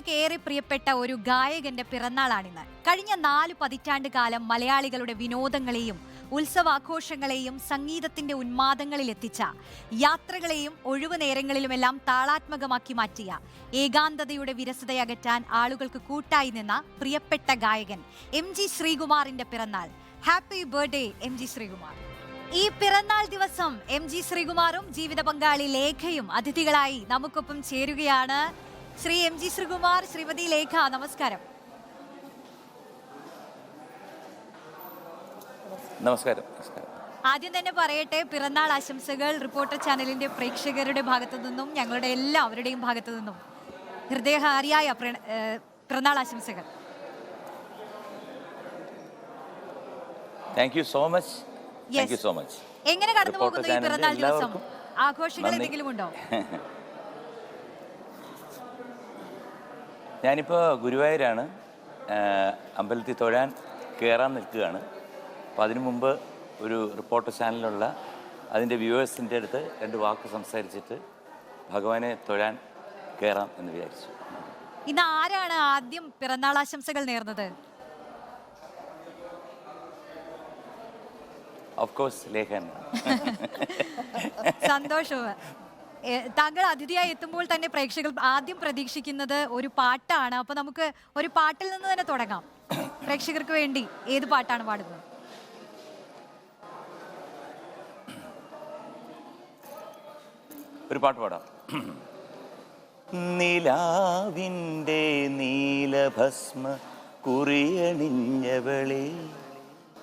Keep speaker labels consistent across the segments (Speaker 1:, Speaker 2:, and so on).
Speaker 1: മലയാളികൾക്ക് ഏറെ പ്രിയപ്പെട്ട ഒരു ഗായകന്റെ പിറന്നാളാണിന്ന്. കഴിഞ്ഞ 4 പതിറ്റാണ്ട് കാലം മലയാളികളുടെ വിനോദങ്ങളെയും ഉത്സവാഘോഷങ്ങളെയും സംഗീതത്തിന്റെ ഉന്മാദങ്ങളിൽ എത്തിച്ച, യാത്രകളെയും ഒഴിവു നേരങ്ങളിലുമെല്ലാം താളാത്മകമാക്കി മാറ്റിയ, ഏകാന്തതയുടെ വിരസതയകറ്റാൻ ആളുകൾക്ക് കൂട്ടായി നിന്ന പ്രിയപ്പെട്ട ഗായകൻ MG ശ്രീകുമാറിന്റെ പിറന്നാൾ. Happy birthday MG Sreekumar. ഈ പിറന്നാൾ ദിവസം MG ശ്രീകുമാറും ജീവിത പങ്കാളി ലേഖയും അതിഥികളായി നമുക്കൊപ്പം ചേരുകയാണ്. ശ്രീ MG ശ്രീകുമാർ, ശ്രീമതി ലേഖ, നമസ്കാരം.
Speaker 2: നമസ്കാരം.
Speaker 1: ആദ്യം തന്നെ പറയട്ടെ, പിറന്നാൾ ആശംസകൾ റിപ്പോർട്ടർ ചാനലിന്റെ പ്രേക്ഷകരുടെ ഭാഗത്തു നിന്നും ഞങ്ങളുടെ എല്ലാവരുടെയും ഭാഗത്തു നിന്നും ഹൃദയഹാരിയായ പിറന്നാൾ ആശംസകൾ.
Speaker 2: Thank you so much.
Speaker 1: എങ്ങനെ കടന്നു പോകുന്നു ഈ പിറന്നാൾ ദിവസം? ആഘോഷങ്ങൾ എന്തെങ്കിലും ഉണ്ടോ?
Speaker 2: ഞാനിപ്പോൾ ഗുരുവായൂരാണ്, അമ്പലത്തിൽ തൊഴാൻ കയറാൻ നിൽക്കുകയാണ്. അപ്പോൾ അതിനു മുമ്പ് ഒരു റിപ്പോർട്ടർ ചാനലിലുള്ള അതിൻ്റെ വ്യൂവേഴ്സിൻ്റെ അടുത്ത് 2 വാക്ക് സംസാരിച്ചിട്ട് ഭഗവാനെ തൊഴാൻ കയറാം എന്ന് വിചാരിച്ചു.
Speaker 1: ഇന്ന് ആരാണ് ആദ്യം പിറന്നാൾ ആശംസകൾ നേർന്നത്?
Speaker 2: Of course ലേഖൻ.
Speaker 1: സന്തോഷവും. താങ്കൾ അതിഥിയായി എത്തുമ്പോൾ തന്നെ പ്രേക്ഷകർ ആദ്യം പ്രതീക്ഷിക്കുന്നത് ഒരു പാട്ടാണ്. അപ്പൊ നമുക്ക് ഒരു പാട്ടിൽ നിന്ന് തന്നെ തുടങ്ങാം. പ്രേക്ഷകർക്ക് വേണ്ടി ഏത് പാട്ടാണ് പാടുന്നത്?
Speaker 2: ഒരു പാട്ട് പാടാം. നിലാവിൻ്റെ നീലഭസ്മ കുറിയണിഞ്ഞവളെ,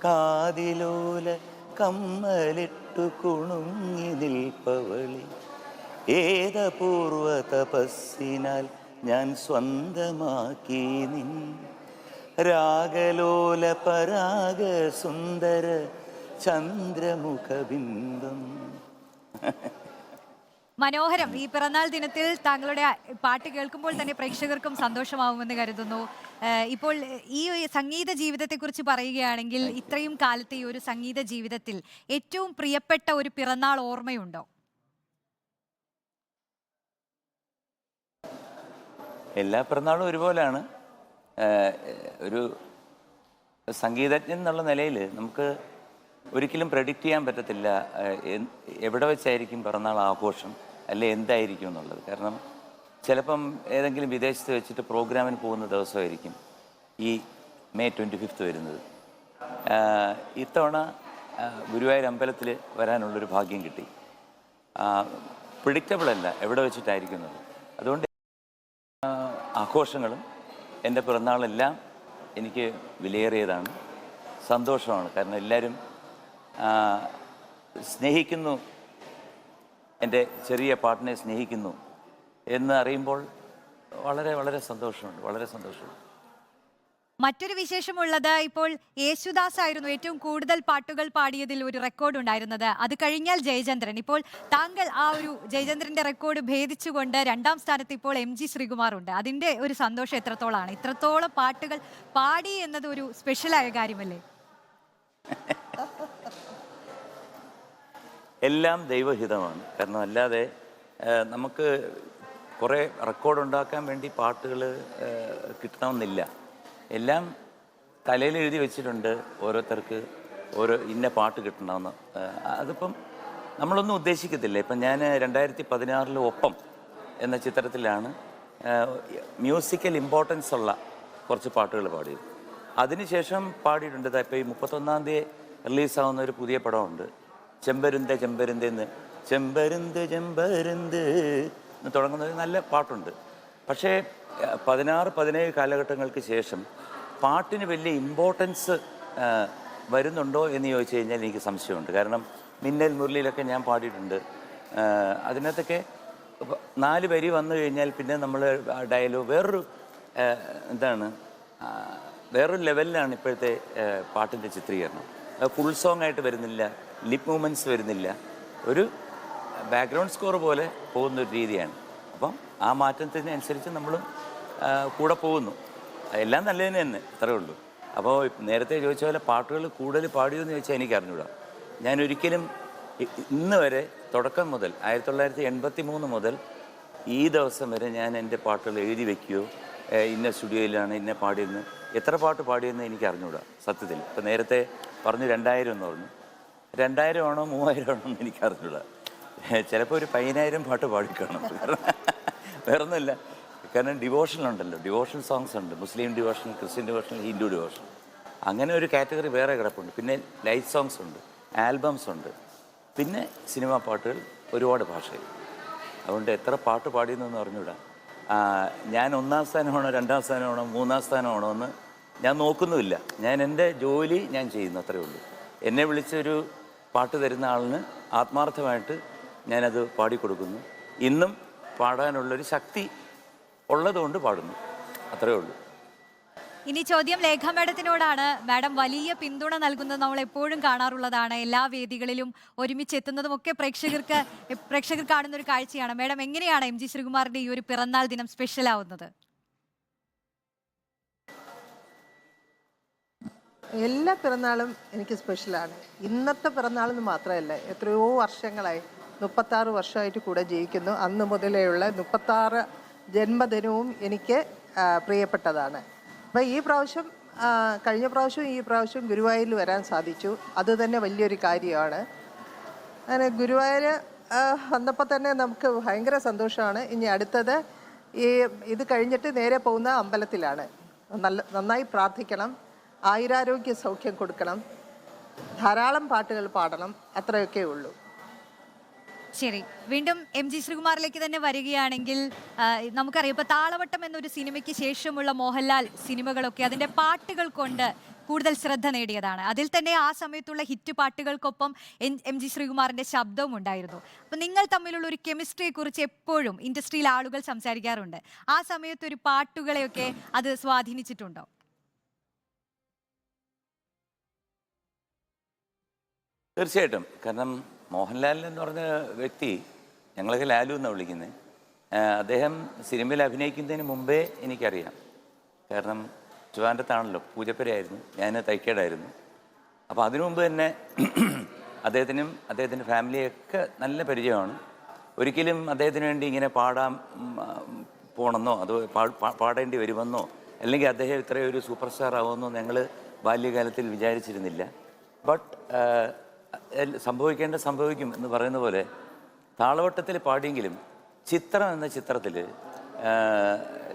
Speaker 2: കാതിലോല കമ്മലിട്ടു കുണുങ്ങി നിൽപ്പവളി, ഏതപൂർവ തപസ്സിനാൽ ഞാൻ സ്വന്തമാക്കി നിൻ രാഗലോല പരാഗ സുന്ദര ചന്ദ്രമുഖബിംബം.
Speaker 1: മനോഹരം. ഈ പിറന്നാൾ ദിനത്തിൽ താങ്കളുടെ പാട്ട് കേൾക്കുമ്പോൾ തന്നെ പ്രേക്ഷകർക്കും സന്തോഷമാവുമെന്ന് കരുതുന്നു. ഇപ്പോൾ ഈ സംഗീത ജീവിതത്തെക്കുറിച്ച് പറയുകയാണെങ്കിൽ, ഇത്രയും കാലത്തെ ഈ ഒരു സംഗീത ജീവിതത്തിൽ ഏറ്റവും പ്രിയപ്പെട്ട ഒരു പിറന്നാൾ ഓർമ്മയുണ്ടോ?
Speaker 2: എല്ലാ പിറന്നാളും ഒരുപോലെയാണ്. ഒരു സംഗീതജ്ഞൻ എന്നുള്ള നിലയിൽ നമുക്ക് ഒരിക്കലും പ്രെഡിക്റ്റ് ചെയ്യാൻ പറ്റത്തില്ല എവിടെ വെച്ചായിരിക്കും പിറന്നാൾ ആഘോഷം, അല്ലെ എന്തായിരിക്കും എന്നുള്ളത്. കാരണം ചിലപ്പം ഏതെങ്കിലും വിദേശത്ത് വെച്ചിട്ട് പ്രോഗ്രാമിന് പോകുന്ന ദിവസമായിരിക്കും ഈ മെയ് 25 വരുന്നത്. ഇത്തവണ ഗുരുവായൂർ അമ്പലത്തിൽ വരാനുള്ളൊരു ഭാഗ്യം കിട്ടി. പ്രിഡിക്റ്റബിൾ അല്ല എവിടെ വെച്ചിട്ടായിരിക്കും എന്നുള്ളത്. അതുകൊണ്ട് ആഘോഷങ്ങളും എൻ്റെ പിറന്നാളെല്ലാം എനിക്ക് വിലയേറിയതാണ്, സന്തോഷമാണ്. കാരണം എല്ലാവരും സ്നേഹിക്കുന്നു, എൻ്റെ ചെറിയ പാട്ടിനെ സ്നേഹിക്കുന്നു എന്ന് അറിയുമ്പോൾ വളരെ വളരെ സന്തോഷമുണ്ട്.
Speaker 1: മറ്റൊരു വിശേഷമുള്ളത്, ഇപ്പോൾ യേശുദാസ് ആയിരുന്നു ഏറ്റവും കൂടുതൽ പാട്ടുകൾ പാടിയതിൽ ഒരു റെക്കോർഡ് ഉണ്ടായിരുന്നത്. അത് കഴിഞ്ഞാൽ ജയചന്ദ്രൻ. ഇപ്പോൾ താങ്കൾ ആ ഒരു ജയചന്ദ്രന്റെ റെക്കോർഡ് ഭേദിച്ചുകൊണ്ട് 2ാം സ്ഥാനത്ത് ഇപ്പോൾ MG ശ്രീകുമാർ ഉണ്ട്. അതിന്റെ ഒരു സന്തോഷം എത്രത്തോളാണ്? ഇത്രത്തോളം പാട്ടുകൾ പാടി എന്നത് ഒരു സ്പെഷ്യലായ കാര്യമല്ലേ?
Speaker 2: എല്ലാം ദൈവഹിതമാണ്. കാരണം അല്ലാതെ നമുക്ക് കുറേ റെക്കോർഡ് ഉണ്ടാക്കാൻ വേണ്ടി പാട്ടുകൾ കിട്ടണമെന്നില്ല. എല്ലാം തലയിൽ എഴുതി വെച്ചിട്ടുണ്ട്, ഓരോരുത്തർക്ക് ഓരോ ഇന്ന പാട്ട് കിട്ടണമെന്ന്. അതിപ്പം നമ്മളൊന്നും ഉദ്ദേശിക്കത്തില്ല. ഇപ്പം ഞാൻ 2016 ഒപ്പം എന്ന ചിത്രത്തിലാണ് മ്യൂസിക്കൽ ഇമ്പോർട്ടൻസ് ഉള്ള കുറച്ച് പാട്ടുകൾ പാടിയത്. അതിനുശേഷം പാടിയിട്ടുണ്ട്. ഇപ്പോൾ ഈ 31-ാം തീയതി റിലീസാവുന്ന ഒരു പുതിയ പടമുണ്ട്, ചെമ്പരുന്ത് ചെമ്പരുന്തെന്ന്, ചെമ്പരുന്ത് ചെമ്പരുന്ത് എന്ന് തുടങ്ങുന്ന ഒരു നല്ല പാട്ടുണ്ട്. പക്ഷേ 16-17 കാലഘട്ടങ്ങൾക്ക് ശേഷം പാട്ടിന് വലിയ ഇമ്പോർട്ടൻസ് വരുന്നുണ്ടോ എന്ന് ചോദിച്ചു കഴിഞ്ഞാൽ എനിക്ക് സംശയമുണ്ട്. കാരണം മിന്നൽ മുരളിയിലൊക്കെ ഞാൻ പാടിയിട്ടുണ്ട്. അതിനകത്തൊക്കെ 4 വരി വന്നു കഴിഞ്ഞാൽ പിന്നെ നമ്മൾ ഡയലോഗ് വേറൊരു ലെവലിലാണ് ഇപ്പോഴത്തെ പാട്ടിൻ്റെ ചിത്രീകരണം. ഫുൾ സോങ് ആയിട്ട് വരുന്നില്ല, ലിപ് മൂവ്മെൻറ്റ്സ് വരുന്നില്ല, ഒരു ബാക്ക്ഗ്രൗണ്ട് സ്കോർ പോലെ പോകുന്നൊരു രീതിയാണ്. അപ്പം ആ മാറ്റത്തിനനുസരിച്ച് നമ്മൾ കൂടെ പോകുന്നു. എല്ലാം നല്ലതിന് തന്നെ, അത്രേ ഉള്ളൂ. അപ്പോൾ നേരത്തെ ചോദിച്ച പോലെ പാട്ടുകൾ കൂടുതൽ പാടിയോ എന്ന് ചോദിച്ചാൽ എനിക്ക് അറിഞ്ഞൂടാ. ഞാനൊരിക്കലും ഇന്ന് വരെ തുടക്കം മുതൽ 1983 മുതൽ ഈ ദിവസം വരെ ഞാൻ എൻ്റെ പാട്ടുകൾ എഴുതി വയ്ക്കുകയോ ഇന്ന സ്റ്റുഡിയോയിലാണ് ഇന്ന പാടിയെന്ന്, എത്ര പാട്ട് പാടിയെന്ന് എനിക്ക് അറിഞ്ഞുകൂടാ സത്യത്തിൽ. ഇപ്പം നേരത്തെ പറഞ്ഞു 2000 എന്ന് പറഞ്ഞു. 2000 ആണോ 3000 ആണോ എന്ന് എനിക്ക് അറിഞ്ഞുകൂടാ. ചിലപ്പോൾ ഒരു 10000 പാട്ട് പാടിക്കാണും. വേറൊന്നുമില്ല, കാരണം ഡിവോഷണൽ ഉണ്ടല്ലോ, ഡിവോഷണൽ സോങ്സ് ഉണ്ട്. Muslim devotional, Christian devotional, Hindu devotional, അങ്ങനെ ഒരു കാറ്റഗറി വേറെ കിടപ്പുണ്ട്. പിന്നെ ലൈവ് സോങ്സ് ഉണ്ട്, ആൽബംസ് ഉണ്ട്, പിന്നെ സിനിമാ പാട്ടുകൾ ഒരുപാട് ഭാഷയിൽ. അതുകൊണ്ട് എത്ര പാട്ട് പാടിയെന്നൊന്നും അറിഞ്ഞൂടാ. ഞാൻ 1-ാം സ്ഥാനമാണോ 2-ാം സ്ഥാനമാണോ 3-ാം സ്ഥാനമാണോ എന്ന് ഞാൻ നോക്കുന്നുമില്ല. ഞാൻ എൻ്റെ ജോലി ഞാൻ ചെയ്യുന്നു, അത്രയേ ഉള്ളൂ. എന്നെ വിളിച്ചൊരു പാട്ട് തരുന്ന ആളിന് ആത്മാർത്ഥമായിട്ട് ഞാനത് പാടിക്കൊടുക്കുന്നു. ഇന്നും പാടാനുള്ളൊരു ശക്തി ഉള്ളതുകൊണ്ട് പാടുന്നു, അത്രയേ ഉള്ളൂ.
Speaker 1: ഇനി ചോദ്യം ലേഖ മാഡത്തിനോടാണ്. മാഡം വലിയ പിന്തുണ നൽകുന്നത് നമ്മൾ എപ്പോഴും കാണാറുള്ളതാണ്. എല്ലാ വേദികളിലും ഒരുമിച്ച് എത്തുന്നതും ഒക്കെ പ്രേക്ഷകർ കാണുന്ന ഒരു കാഴ്ചയാണ്. മാഡം, എങ്ങനെയാണ് എം ജി ശ്രീകുമാറിന്റെ ഈ ഒരു പിറന്നാൾ ദിനം സ്പെഷ്യൽ ആവുന്നത്?
Speaker 3: എല്ലാ പിറന്നാളും എനിക്ക് സ്പെഷ്യലാണ്. ഇന്നത്തെ പിറന്നാളെന്ന് മാത്രമല്ല, എത്രയോ വർഷങ്ങളായി 36 വർഷമായിട്ട് കൂടെ ജീവിക്കുന്നു. അന്ന് മുതലേയുള്ള 36 ജന്മദിനവും എനിക്ക് പ്രിയപ്പെട്ടതാണ്. അപ്പോൾ ഈ പ്രാവശ്യം, കഴിഞ്ഞ പ്രാവശ്യവും ഈ പ്രാവശ്യം ഗുരുവായൂരിൽ വരാൻ സാധിച്ചു. അത് തന്നെ വലിയൊരു കാര്യമാണ്. അങ്ങനെ ഗുരുവായൂർ വന്നപ്പോൾ തന്നെ നമുക്ക് ഭയങ്കര സന്തോഷമാണ്. ഇനി അടുത്തത് ഇത് കഴിഞ്ഞിട്ട് നേരെ പോകുന്ന അമ്പലത്തിലാണ്. നന്നായി പ്രാർത്ഥിക്കണം, ആയുരാരോഗ്യ സൗഖ്യം കൊടുക്കണം, ധാരാളം പാട്ടുകൾ പാടണം, അത്രയൊക്കെ ഉള്ളൂ.
Speaker 1: ശരി, വീണ്ടും എം ജി ശ്രീകുമാറിലേക്ക് തന്നെ വരികയാണെങ്കിൽ, നമുക്കറിയാം ഇപ്പോൾ താളവട്ടം എന്നൊരു സിനിമയ്ക്ക് ശേഷമുള്ള മോഹൻലാൽ സിനിമകളൊക്കെ അതിൻ്റെ പാട്ടുകൾ കൊണ്ട് കൂടുതൽ ശ്രദ്ധ നേടിയതാണ്. അതിൽ തന്നെ ആ സമയത്തുള്ള ഹിറ്റ് പാട്ടുകൾക്കൊപ്പം എം ജി ശ്രീകുമാറിൻ്റെ ശബ്ദവും ഉണ്ടായിരുന്നു. അപ്പം നിങ്ങൾ തമ്മിലുള്ള ഒരു കെമിസ്ട്രിയെ കുറിച്ച് എപ്പോഴും ഇൻഡസ്ട്രിയിൽ ആളുകൾ സംസാരിക്കാറുണ്ട്. ആ സമയത്തൊരു പാട്ടുകളെയൊക്കെ അത് സ്വാധീനിച്ചിട്ടുണ്ടോ?
Speaker 2: തീർച്ചയായിട്ടും. കാരണം മോഹൻലാൽ എന്ന് പറഞ്ഞ വ്യക്തി, ഞങ്ങളൊക്കെ ലാലു എന്നാണ് വിളിക്കുന്നത്, അദ്ദേഹം സിനിമയിൽ അഭിനയിക്കുന്നതിന് മുമ്പേ എനിക്കറിയാം. കാരണം ട്രിവാൻഡ്രത്താണല്ലോ, പൂജപ്പുരയായിരുന്നു, ഞാൻ തൈക്കേടായിരുന്നു. അപ്പോൾ അതിനു മുമ്പ് തന്നെ അദ്ദേഹത്തിനും അദ്ദേഹത്തിൻ്റെ ഫാമിലിയൊക്കെ നല്ല പരിചയമാണ്. ഒരിക്കലും അദ്ദേഹത്തിന് വേണ്ടി ഇങ്ങനെ പാടാൻ പോകണമെന്നോ അതോ പാടേണ്ടി വരുമെന്നോ അല്ലെങ്കിൽ അദ്ദേഹം ഇത്രയും ഒരു സൂപ്പർ സ്റ്റാർ ആവുമെന്നോ ഞങ്ങൾ ബാല്യകാലത്തിൽ വിചാരിച്ചിരുന്നില്ല. ബട്ട് സംഭവിക്കും എന്ന് പറയുന്ന പോലെ താളവട്ടത്തിൽ പാടിയെങ്കിലും ചിത്രം എന്ന ചിത്രത്തിൽ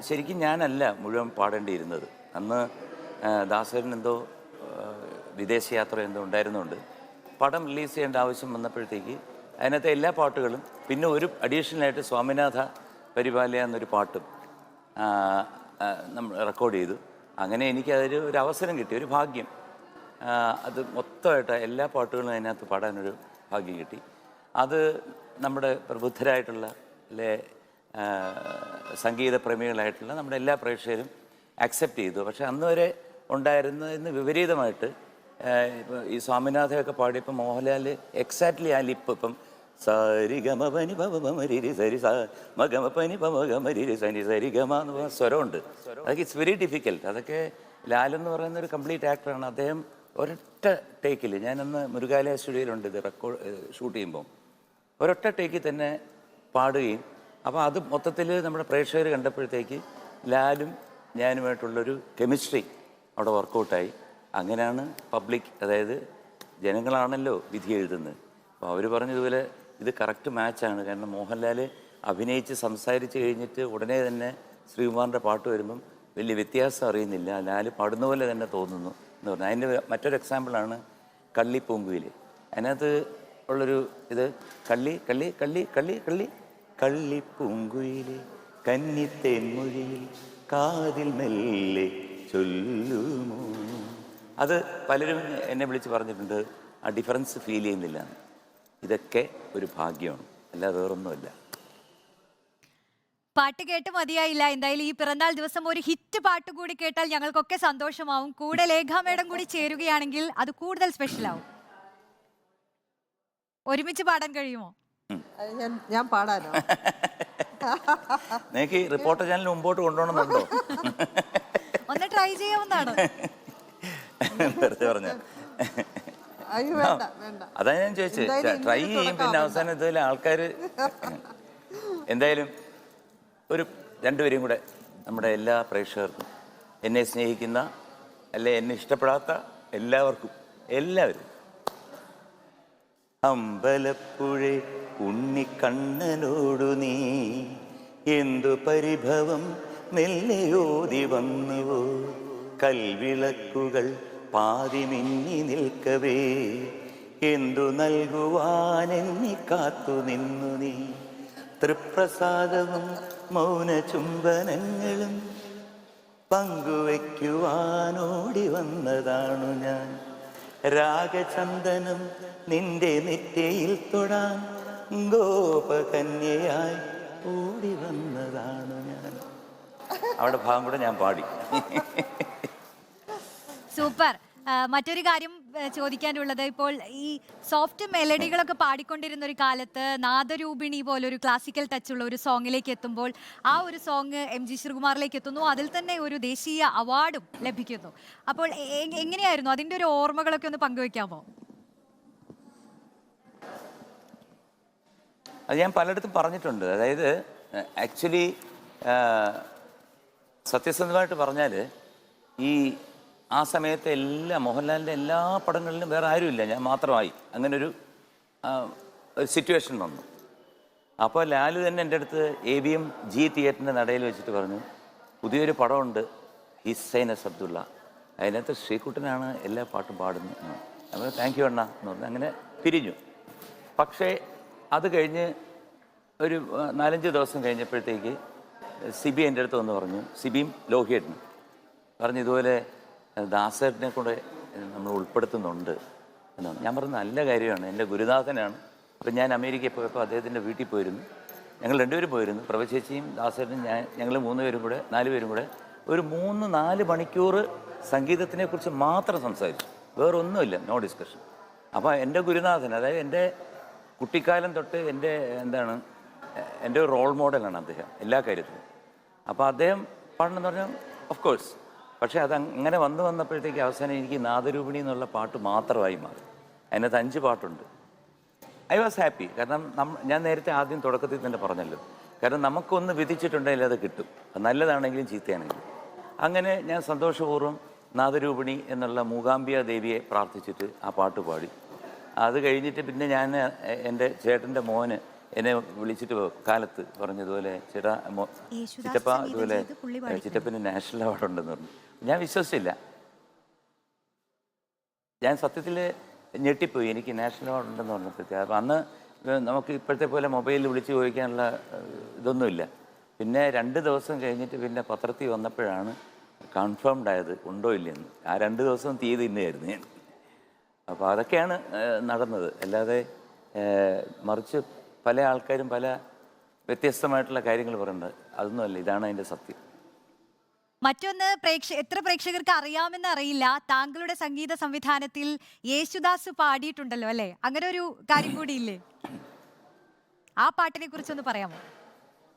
Speaker 2: ശരിക്കും ഞാനല്ല മുഴുവൻ പാടേണ്ടിയിരുന്നത്. അന്ന് ദാസരൻ എന്തോ വിദേശയാത്ര എന്തോ ഉണ്ടായിരുന്നുകൊണ്ട് പടം റിലീസ് ചെയ്യേണ്ട ആവശ്യം വന്നപ്പോഴത്തേക്ക് അതിനകത്തെ എല്ലാ പാട്ടുകളും, പിന്നെ ഒരു അഡീഷണലായിട്ട് സ്വാമിനാഥ പരിപാലയ എന്നൊരു പാട്ടും നമ്മൾ റെക്കോർഡ് ചെയ്തു. അങ്ങനെ എനിക്കതൊരു അവസരം കിട്ടി, ഒരു ഭാഗ്യം. അത് മൊത്തമായിട്ട് എല്ലാ പാട്ടുകളും അതിനകത്ത് പാടാനൊരു ഭാഗ്യം കിട്ടി. അത് നമ്മുടെ പ്രബുദ്ധരായിട്ടുള്ള അല്ലെ സംഗീത പ്രേമികളായിട്ടുള്ള നമ്മുടെ എല്ലാ പ്രേക്ഷകരും അക്സെപ്റ്റ് ചെയ്തു. പക്ഷെ അന്ന് വരെ ഉണ്ടായിരുന്നതിന് വിപരീതമായിട്ട് ഈ സ്വാമിനാഥയൊക്കെ പാടിയപ്പോൾ മോഹൻലാൽ എക്സാക്ട്ലി ആ ലിപ്പ് ഇപ്പം സരിഗമപനി പമരി സരി മഗമപനി പമരി സനി സരിഗമ എന്ന് പറഞ്ഞ സ്വരമുണ്ട്. അതൊക്കെ ഇറ്റ്സ് വെരി ഡിഫിക്കൽട്ട്. അതൊക്കെ ലാലെന്ന് പറയുന്ന ഒരു കംപ്ലീറ്റ് ആക്ടറാണ്. അദ്ദേഹം ഒരൊറ്റ ടേക്കിൽ, ഞാനന്ന് മുരുകാലയ സ്റ്റുഡിയോയിലുണ്ട് ഇത് ഷൂട്ട് ചെയ്യുമ്പോൾ, ഒരൊറ്റ ടേക്കിൽ തന്നെ പാടുകയും, അപ്പോൾ അത് മൊത്തത്തിൽ നമ്മുടെ പ്രേക്ഷകർ കണ്ടപ്പോഴത്തേക്ക് ലാലും ഞാനുമായിട്ടുള്ളൊരു കെമിസ്ട്രി അവിടെ വർക്കൗട്ടായി. അങ്ങനെയാണ് പബ്ലിക്, അതായത് ജനങ്ങളാണല്ലോ വിധി എഴുതുന്നത്. അപ്പോൾ അവർ പറഞ്ഞതുപോലെ ഇത് കറക്റ്റ് മാച്ചാണ്. കാരണം മോഹൻലാൽ അഭിനയിച്ച് സംസാരിച്ച് കഴിഞ്ഞിട്ട് ഉടനെ തന്നെ ശ്രീകുമാറിൻ്റെ പാട്ട് വരുമ്പം വലിയ വ്യത്യാസം അറിയുന്നില്ല, ലാൽ പാടുന്ന പോലെ തന്നെ തോന്നുന്നു എന്ന് പറഞ്ഞു. അതിൻ്റെ മറ്റൊരു എക്സാമ്പിളാണ് കള്ളിപ്പൂങ്കുയിൽ. അതിനകത്ത് ഉള്ളൊരു ഇത് കള്ളി കള്ളി കള്ളി കള്ളി കള്ളി കള്ളിപ്പൂങ്കുയിൽ കന്നിത്തേൻമൊഴിയിൽ കാതിൽ മെല്ലെ ചൊല്ലുമോ. അത് പലരും എന്നെ വിളിച്ച് പറഞ്ഞിട്ടുണ്ട്, ആ ഡിഫറൻസ് ഫീൽ ചെയ്യുന്നില്ല. ഇതൊക്കെ ഒരു ഭാഗ്യമാണ്, അല്ലാതെ വേറൊന്നുമില്ല.
Speaker 1: പാട്ട് കേട്ട് മതിയായില്ല. എന്തായാലും ഈ പിറന്നാൾ ദിവസം ഒരു ഹിറ്റ് പാട്ട് കൂടി കേട്ടാൽ ഞങ്ങൾക്കൊക്കെ സന്തോഷമാവും. കൂടെ ലേഖ മേഡം കൂടി ചേരുകയാണെങ്കിൽ അത് കൂടുതൽ സ്പെഷ്യൽ ആവും. ഒരുമിച്ച് പാടാൻ കഴിയുമോ?
Speaker 3: ഞാൻ പാടാനോ?
Speaker 2: നിങ്ങൾക്ക് റിപ്പോർട്ടർ ചാനൽ മുമ്പോട്ട് കൊണ്ടുപോകണമെന്നുണ്ടോ?
Speaker 1: ഒന്ന് ട്രൈ ചെയ്യാവുന്നതാണ്.
Speaker 2: വെറുതെ പറഞ്ഞ അതാ ഞാൻ ചോദിച്ചത്. ട്രൈ ചെയ്യും, പിന്നെ അവസാനം ഇതുപോലെ ആൾക്കാർ. എന്തായാലും ഒരു രണ്ടുപേരെയും കൂടെ നമ്മുടെ എല്ലാ പ്രേക്ഷകർക്കും, എന്നെ സ്നേഹിക്കുന്ന അല്ലെ എന്നെ ഇഷ്ടപ്പെടാത്ത എല്ലാവർക്കും, എല്ലാവരും. അമ്പലപ്പുഴേ ഉണ്ണിക്കണ്ണനോടു നീ എന്തു പരിഭവം മെല്ലെയോതി വന്നുവോ, കൽവിളക്കുകൾ പാതി മിന്നി നിൽക്കവേ എന്തു നൽകുവാനെന്നി കാത്തു നിന്നു നീ, തൃപ്രസാദവും മൗന ചുംബനങ്ങളും പങ്കുവയ്ക്കുവാനോടി വന്നതാണു ഞാൻ, രാഗചന്ദനം നിന്റെ നെറ്റയിൽ തൊടാൻ ഗോപകന്യയായി ഓടി വന്നതാണു ഞാൻ. അവിടെ ഭാഗം കൂടെ ഞാൻ പാടി.
Speaker 1: സൂപ്പർ. മറ്റൊരു കാര്യം ചോദിക്കാനുള്ളത്, ഇപ്പോൾ ഈ സോഫ്റ്റ് മെലഡികളൊക്കെ പാടിക്കൊണ്ടിരുന്ന ഒരു കാലത്ത് നാദരൂപിണി പോലൊരു ക്ലാസിക്കൽ ടച്ചുള്ള ഒരു സോങ്ങിലേക്ക് എത്തുമ്പോൾ ആ ഒരു സോങ് MG ശ്രീകുമാറിലേക്ക് എത്തുന്നു, അതിൽ തന്നെ ഒരു ദേശീയ അവാർഡും ലഭിക്കുന്നു. അപ്പോൾ എങ്ങനെയായിരുന്നു അതിൻ്റെ ഒരു ഓർമ്മകളൊക്കെ ഒന്ന് പങ്കുവെക്കാമോ?
Speaker 2: അത് ഞാൻ പലയിടത്തും പറഞ്ഞിട്ടുണ്ട്. അതായത് ആക്ച്വലി സത്യസന്ധമായിട്ട് പറഞ്ഞാൽ ഈ ആ സമയത്തെ മോഹൻലാലിൻ്റെ എല്ലാ പടങ്ങളിലും വേറെ ആരുമില്ല, ഞാൻ മാത്രമായി. അങ്ങനൊരു സിറ്റുവേഷൻ വന്നു. അപ്പോൾ ലാലു തന്നെ എൻ്റെ അടുത്ത് ABM G തിയേറ്ററിൻ്റെ നടയിൽ വെച്ചിട്ട് പറഞ്ഞു, പുതിയൊരു പടമുണ്ട് ഹിസൈനസ് അബ്ദുള്ള, അതിനകത്ത് ശ്രീകുട്ടനാണ് എല്ലാ പാട്ടും പാടുന്നത്. അപ്പോൾ താങ്ക് യു അണ്ണ എന്ന് പറഞ്ഞു. അങ്ങനെ പിരിഞ്ഞു. പക്ഷേ അത് കഴിഞ്ഞ് ഒരു 4-5 ദിവസം കഴിഞ്ഞപ്പോഴത്തേക്ക് സിബി എൻ്റെ അടുത്ത് വന്ന് പറഞ്ഞു, സിബിയും ലോഹിയേട്ടനും പറഞ്ഞു, ഇതുപോലെ ദാസേട്ടനെ കൂടെ നമ്മൾ ഉൾപ്പെടുത്തുന്നുണ്ട് എന്നാണ്. ഞാൻ പറഞ്ഞത് നല്ല കാര്യമാണ്, എൻ്റെ ഗുരുനാഥനാണ്. അപ്പം ഞാൻ അമേരിക്കയിൽ പോയപ്പോൾ അദ്ദേഹത്തിൻ്റെ വീട്ടിൽ പോയിരുന്നു, ഞങ്ങൾ 2 പേരും പോയിരുന്നു, പ്രഭചേച്ചിയും ദാസേട്ടനും ഞങ്ങൾ 4 പേരും കൂടെ ഒരു 3-4 മണിക്കൂർ സംഗീതത്തിനെക്കുറിച്ച് മാത്രം സംസാരിച്ചു, വേറൊന്നുമില്ല, നോ ഡിസ്കഷൻ. അപ്പോൾ എൻ്റെ ഗുരുനാഥൻ, അതായത് എൻ്റെ കുട്ടിക്കാലം തൊട്ട് എൻ്റെ എൻ്റെ ഒരു റോൾ മോഡലാണ് അദ്ദേഹം എല്ലാ കാര്യത്തിലും. അപ്പോൾ അദ്ദേഹം പാടണമെന്ന് പറഞ്ഞാൽ ഓഫ് കോഴ്സ്. പക്ഷേ അത് അങ്ങനെ വന്നപ്പോഴത്തേക്ക് അവസാനം എനിക്ക് നാദരൂപിണി എന്നുള്ള പാട്ട് മാത്രമായി മാറി. അതിനകത്ത് 5 പാട്ടുണ്ട്. I was happy. കാരണം ഞാൻ നേരത്തെ ആദ്യം തുടക്കത്തിൽ തന്നെ പറഞ്ഞല്ലോ, കാരണം നമുക്കൊന്ന് വിധിച്ചിട്ടുണ്ടെങ്കിൽ അത് കിട്ടും, അത് നല്ലതാണെങ്കിലും ചീത്തയാണെങ്കിലും. അങ്ങനെ ഞാൻ സന്തോഷപൂർവ്വം നാദരൂപിണി എന്നുള്ള മൂകാംബിക ദേവിയെ പ്രാർത്ഥിച്ചിട്ട് ആ പാട്ട് പാടി. അത് കഴിഞ്ഞിട്ട് പിന്നെ ഞാൻ എൻ്റെ ചേട്ടൻ്റെ മോന് എന്നെ വിളിച്ചിട്ട് കാലത്ത് പറഞ്ഞതുപോലെ, ചിറ്റപ്പ ഇതുപോലെ ചിറ്റപ്പന് നാഷണൽ അവാർഡ് ഉണ്ടെന്ന് പറഞ്ഞു. ഞാൻ വിശ്വസിച്ചില്ല. ഞാൻ സത്യത്തിൽ ഞെട്ടിപ്പോയി, എനിക്ക് നാഷണൽ അവാർഡ് ഉണ്ടെന്ന് പറഞ്ഞപ്പോഴത്തേക്ക്. അപ്പം അന്ന് നമുക്ക് ഇപ്പോഴത്തെ പോലെ മൊബൈലിൽ വിളിച്ച് ചോദിക്കാനുള്ള ഇതൊന്നുമില്ല. പിന്നെ 2 ദിവസം കഴിഞ്ഞിട്ട് പിന്നെ പത്രത്തിൽ വന്നപ്പോഴാണ് കൺഫേംഡ് ആയത് ഉണ്ടോ ഇല്ലെന്ന്. ആ 2 ദിവസം തീയതി ഇന്നായിരുന്നു ഞാൻ. അപ്പോൾ അതൊക്കെയാണ് നടന്നത്. അല്ലാതെ മറിച്ച് പല ആൾക്കാരും പല വ്യത്യസ്തമായിട്ടുള്ള കാര്യങ്ങൾ പറയുന്നത്, അതൊന്നുമല്ല, ഇതാണ് അതിൻ്റെ സത്യം.
Speaker 1: മറ്റൊന്ന്, എത്ര പ്രേക്ഷകർക്ക് അറിയാമെന്ന് അറിയില്ല, താങ്കളുടെ സംഗീത സംവിധാനത്തിൽ യേശുദാസ് പാടിയിട്ടുണ്ടല്ലോ അല്ലേ? അങ്ങനെ ഒരു കാര്യം കൂടി ഇല്ലേ? ആ പാട്ടിനെ കുറിച്ചൊന്ന് പറയാമോ?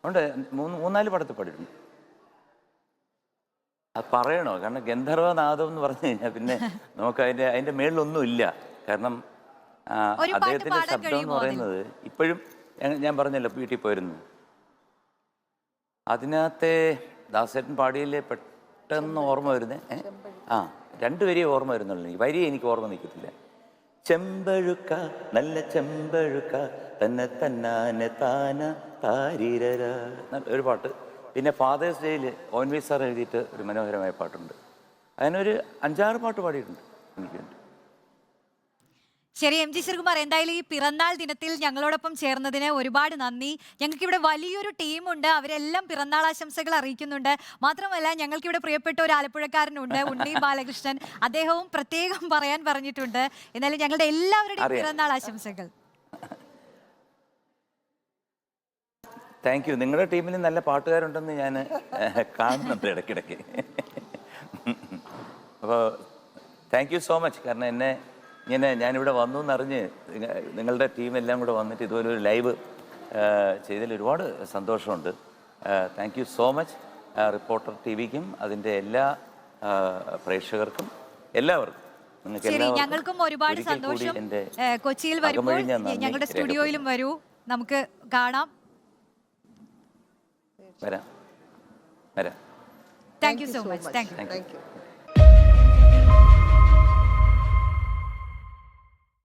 Speaker 2: ഉണ്ട്, 3-4 പടത്തിൽ പാടിയിട്ടുണ്ട്. അത് പറയണോ? കാരണം ഗന്ധർവനാദം എന്ന് പറഞ്ഞു കഴിഞ്ഞാൽ പിന്നെ നമുക്ക് അതിൻ്റെ മേളിലൊന്നും ഇല്ല. കാരണം അദ്ദേഹത്തിൻ്റെ ശബ്ദം എന്ന് പറയുന്നത് ഇപ്പോഴും ഞാൻ പറഞ്ഞല്ലോ വീട്ടിൽ പോയിരുന്നു, അതിനകത്തെ ദാസേട്ടൻ പാടിയില്ലേ പെട്ടെന്ന് ഓർമ്മ വരുന്നേ. 2 വരിയെ ഓർമ്മ വരുന്നുള്ളൂ, വരി എനിക്ക് ഓർമ്മ നിൽക്കത്തില്ല. ചെമ്പഴുക്ക നല്ല ചെമ്പഴുക്ക തന്നെ തന്നാനെ താന താരിരര ഒരു പാട്ട്. പിന്നെ ഫാദേഴ്സ് ഡേയിൽ ONV സാർ എഴുതിയിട്ട് ഒരു മനോഹരമായ പാട്ടുണ്ട്. അതിനൊരു 5-6 പാട്ട് പാടിയിട്ടുണ്ട് എനിക്ക് വേണ്ടി.
Speaker 1: ശരി, MG ശ്രീകുമാർ, എന്തായാലും ഈ പിറന്നാൾ ദിനത്തിൽ ഞങ്ങളോടൊപ്പം ചേർന്നതിന് ഒരുപാട് നന്ദി. ഞങ്ങൾക്കിവിടെ വലിയൊരു ടീമുണ്ട്, അവരെല്ലാം പിറന്നാൾ ആശംസകൾ അറിയിക്കുന്നുണ്ട്. മാത്രമല്ല ഞങ്ങൾക്കിവിടെ പ്രിയപ്പെട്ട ഒരു ആലപ്പുഴക്കാരനുണ്ട്, ഉണ്ണി ബാലകൃഷ്ണൻ, അദ്ദേഹവും പ്രത്യേകം പറയാൻ പറഞ്ഞിട്ടുണ്ട്. എന്നാലും ഞങ്ങളുടെ എല്ലാവരുടെയും പിറന്നാൾ ആശംസകൾ.
Speaker 2: Thank you. നിങ്ങളുടെ ടീമിൽ നല്ല പാട്ടുകാരുണ്ടെന്ന് ഞാൻ കാണുന്നുണ്ട് ഇടയ്ക്കിടയ്ക്ക്. അപ്പോൾ താങ്ക് യു സോ മച്ച്. കാരണം ഞാനിവിടെ വന്നു എന്നറിഞ്ഞ് നിങ്ങളുടെ ടീമെല്ലാം കൂടെ വന്നിട്ട് ഇതുപോലെ ഒരു ലൈവ് ചെയ്തതിൽ ഒരുപാട് സന്തോഷമുണ്ട്. Thank you so much. Reporter TVക്കും അതിൻ്റെ എല്ലാ പ്രേക്ഷകർക്കും എല്ലാവർക്കും
Speaker 1: ഞങ്ങൾക്കും ഒരുപാട് സന്തോഷം. കൊച്ചിയിൽ വരുമ്പോൾ ഞങ്ങളുടെ സ്റ്റുഡിയോയിലും വരൂ, നമുക്ക് കാണാം.
Speaker 2: വരാം.
Speaker 1: Thank you so much. Thank you.
Speaker 3: Thank you.